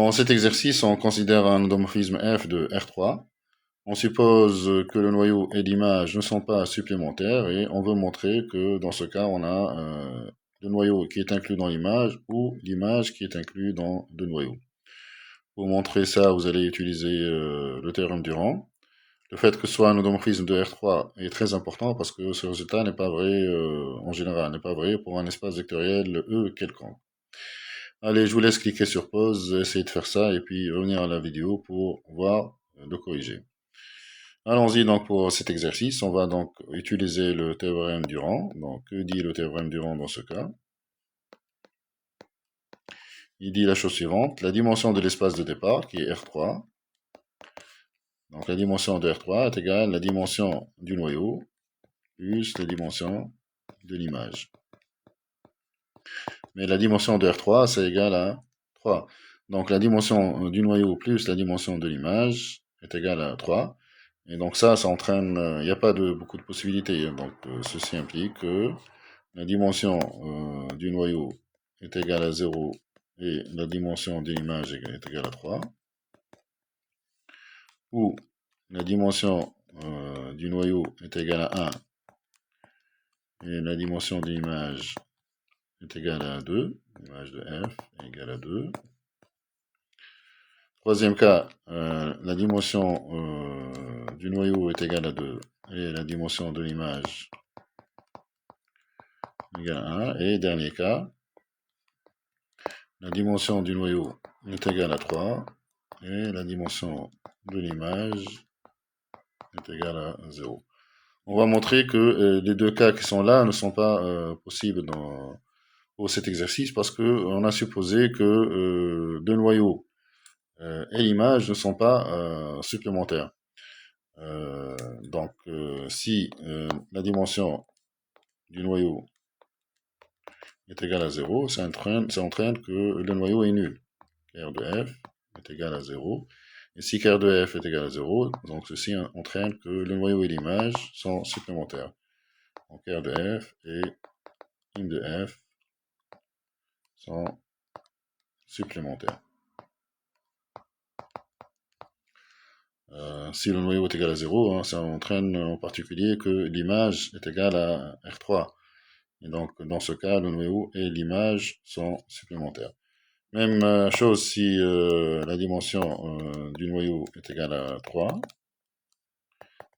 Dans cet exercice, on considère un endomorphisme F de R3. On suppose que le noyau et l'image ne sont pas supplémentaires et on veut montrer que dans ce cas, on a le noyau qui est inclus dans l'image ou l'image qui est inclus dans le noyau. Pour montrer ça, vous allez utiliser le théorème du rang. Le fait que ce soit un endomorphisme de R3 est très important parce que ce résultat n'est pas vrai en général, n'est pas vrai pour un espace vectoriel E quelconque. Allez, je vous laisse cliquer sur pause, essayer de faire ça et puis revenir à la vidéo pour voir le corriger. Allons-y donc pour cet exercice. On va donc utiliser le théorème du rang. Donc, que dit le théorème du rang dans ce cas? Il dit la chose suivante. La dimension de l'espace de départ, qui est R3. Donc, la dimension de R3 est égale à la dimension du noyau plus la dimension de l'image. Mais la dimension de R3, c'est égal à 3. Donc, la dimension du noyau plus la dimension de l'image est égale à 3. Et donc ça entraîne, il n'y a pas beaucoup de possibilités. Donc ceci implique que la dimension du noyau est égale à 0 et la dimension de l'image est égale à 3. Ou la dimension du noyau est égale à 1 et la dimension de l'image est égale à 2. L'image de f est égale à 2. Troisième cas, la dimension du noyau est égale à 2 et la dimension de l'image égale à 1. Et dernier cas, la dimension du noyau est égale à 3 et la dimension de l'image est égale à 0. On va montrer que les deux cas qui sont là ne sont pas possibles pour cet exercice parce qu'on a supposé que le noyau et l'image ne sont pas supplémentaires. Donc, si la dimension du noyau est égale à 0, ça entraîne que le noyau est nul. R de f est égal à 0. Et si R de f est égal à 0, donc ceci entraîne que le noyau et l'image sont supplémentaires. Donc R de f et im de f sont supplémentaires. Si le noyau est égal à 0, hein, ça entraîne en particulier que l'image est égale à R3. Et donc, dans ce cas, le noyau et l'image sont supplémentaires. Même chose si la dimension du noyau est égale à 3.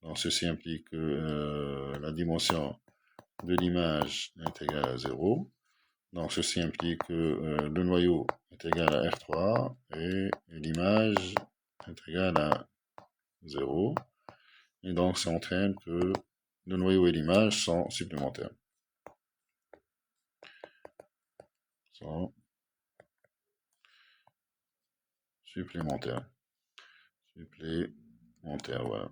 Donc, ceci implique que la dimension de l'image est égale à 0. Donc, ceci implique que le noyau est égal à R3 et l'image est égale à 0. Et donc, ça entraîne que le noyau et l'image sont supplémentaires. Supplémentaires, voilà.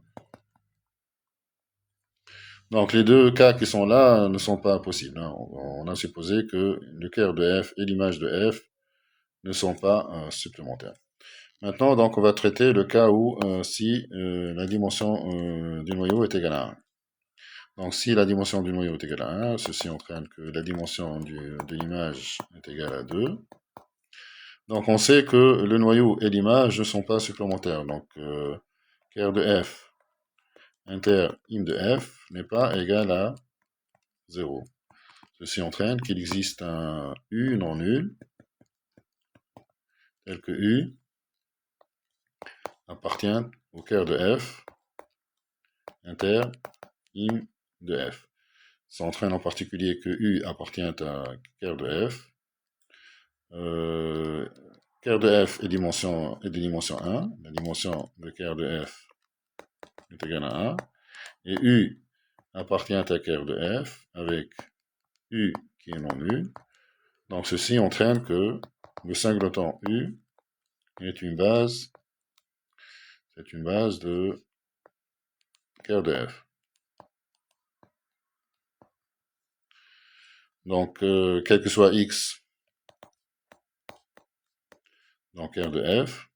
Donc les deux cas qui sont là ne sont pas possibles, hein. On a supposé que le cœur de f et l'image de f ne sont pas supplémentaires. Maintenant, donc, on va traiter le cas où si la dimension du noyau est égale à 1. Donc si la dimension du noyau est égale à 1, ceci entraîne que la dimension de l'image est égale à 2. Donc on sait que le noyau et l'image ne sont pas supplémentaires. Donc cœur de f inter im de f n'est pas égal à 0. Ceci entraîne qu'il existe un U non nul, tel que U appartient au cœur de f inter im de f. Ça entraîne en particulier que U appartient à cœur de f. Cœur de f est de dimension 1. La dimension de cœur de f est égale à 1. Et U appartient à cœur de f avec U qui est non nul. Donc ceci entraîne que le singleton U est une base de cœur de f. Donc quel que soit x dans cœur de f,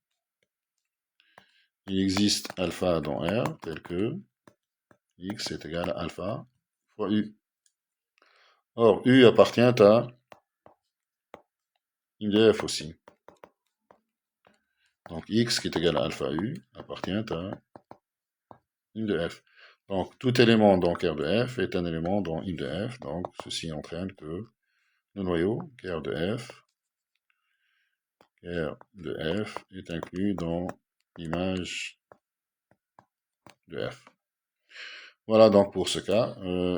il existe alpha dans R tel que x est égal à alpha fois u. Or, u appartient à im de f aussi. Donc x qui est égal à alpha u appartient à I de f. Donc tout élément dans R de f est un élément dans I de f. Donc ceci entraîne que le noyau R de f est inclus dans l'image de f. Voilà donc pour ce cas.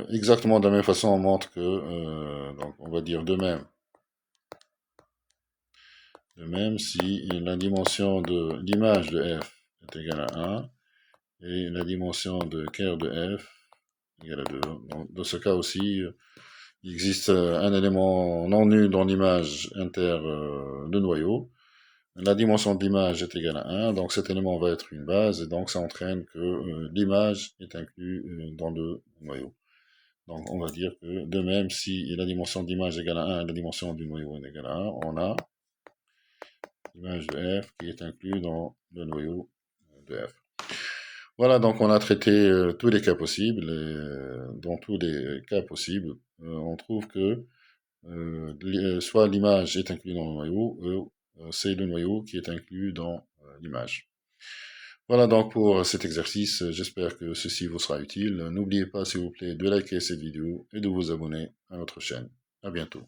Exactement de la même façon, on montre que, donc on va dire de même si la dimension de l'image de f est égale à 1 et la dimension de ker de f égale à 2. Donc, dans ce cas aussi, il existe un élément non nul dans l'image inter de noyau. La dimension de l'image est égale à 1, donc cet élément va être une base, et donc ça entraîne que l'image est inclue dans le noyau. Donc on va dire que de même, si la dimension de l'image est égale à 1 et la dimension du noyau est égale à 1, on a l'image de f qui est inclus dans le noyau de f. Voilà, donc on a traité tous les cas possibles, et dans tous les cas possibles, on trouve que soit l'image est inclue dans le noyau, c'est le noyau qui est inclus dans l'image. Voilà donc pour cet exercice, j'espère que ceci vous sera utile. N'oubliez pas s'il vous plaît de liker cette vidéo et de vous abonner à notre chaîne. À bientôt.